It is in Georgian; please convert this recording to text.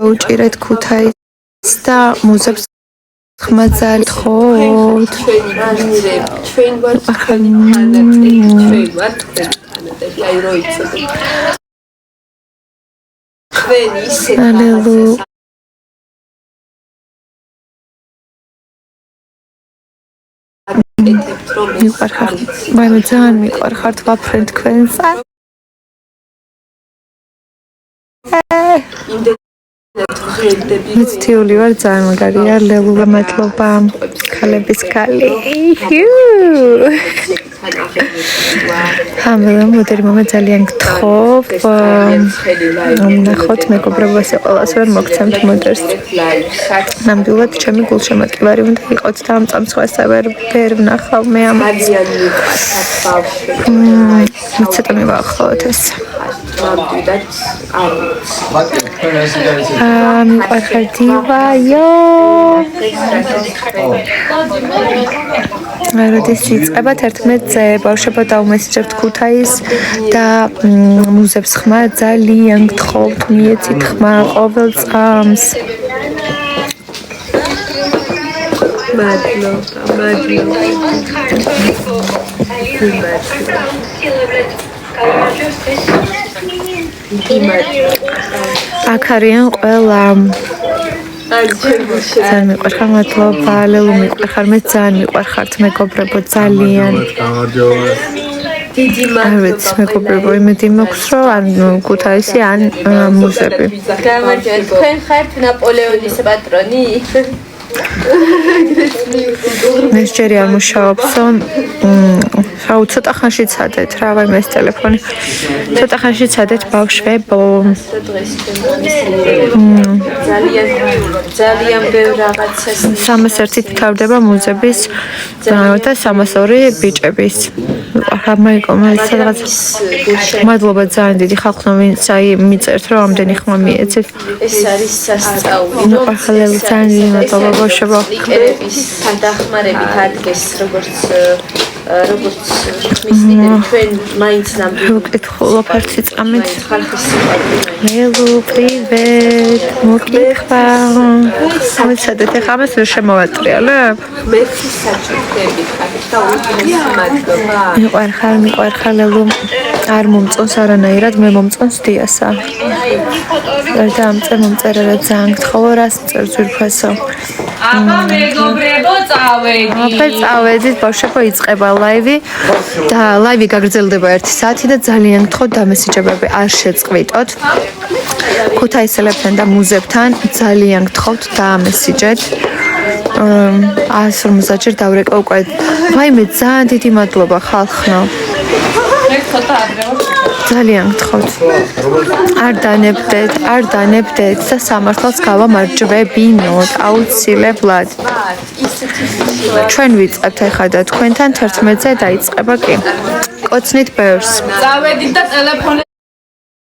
უჭირეთ ქუთაისს და მუზებს ხმა ძალიან გთხოვთ. ჩვენ ვართ თქვენი ფანატები, ჩვენ ვართ თქვენი ფანატები, აი რო იცოდეთ. თქვენ ისე მიყვარხარ, მე ძალიან მიყვარხართ ვაფრენ თქვენს. მიცთიული ვარ, ძალიან მაგარია, ლელულა მადლობა, ქალების ქალი. ამბობენ მოდერი მამა ძალიან გთხოვ. ნახოთ მეგობრობას ყველას ვერ მოგცემთ მოდერს. ნამდვილად ჩემი გულშემატკივარი უნდა იყოთ და ამ წამსვლას ვერ ვნახავ მე ამას. ცოტა მივახოთ ეს. მიყვარხარ დივაიო. როდის იწყება 11-ზე ბავშვებო დაუმესიჯებთ ქუთაისს და მუზებს ხმა ძალიან გთხოვთ მიეცით ხმა ყოველ წამს. აქ არიან ყველა. ძალიან მიყვარხარ, მადლობა, ლელუ მიყვარხარ, მე ძალიან მიყვარხართ მეგობრებო, ძალიან. არ ვიცი მეგობრებო, იმედი მაქვს, რომ ან ქუთაისი, ან მუზები. გამარჯობა, თქვენ ხართ ნაპოლეონის პატრონი? მე ჯერი არ მუშაობს, რაუ ცოტა ხანში ცადეთ რა, ვაი მე ეს ტელეფონი. ცოტა ხანში ცადეთ ბავშვებო. ძალიან ბევრ რაღაცას 301 თავდება მუზების და 302 ბიჭების. ახლა მაიკო მე სადღაც მადლობა ძალიან დიდი ხალხო ვინც აი მიწერთ რომ ამდენი ხმა მიეცეთ. ეს არის სასწაული. ახლა ძალიან დიდი მადლობა ბავშვებო. ლიდერების თანახმარებით ადგეს როგორც ხმისნიგერი ჩვენ მაინც ნამდვილად მოკითხულა ფართი წამით. ხალხის სიყვარული. Hello, привет. მოკითხა. სამიცადეთ ახლა ამას ვერ შემოვატრიალებ? მე საჭიროები ხარ და უდიდესი მადლობა. მიყვარხარ ლელუ. არ მომწონს არანაირად, მე მომწონს დიასა. და ამწერ მომწერა ძალიან გთხოვ, რას მწერ ძვირფასო. აბა მეგობრებო წავედით. წავედით, ბავშვებო იწყება ლაივი და ლაივი გაგრძელდება 1 საათი და ძალიან გთხოვთ დამესიჯებები არ შეწყვიტოთ. ქუთაისელებთან და მუზებთან ძალიან გთხოვთ დაამესიჯეთ. 150 დავრეკა უკვე. ვაიმე ძალიან დიდი მადლობა ხალხო. ძალიან გთხოვთ. არ დანებდეთ და სამართლს გავამარჯვებინოთ აუცილებლად. ჩვენ ვიწყებთ ახლა და თქვენთან 11-ზე დაიწყება კი. კოცნით ბევრს. წავედით და ტელეფონი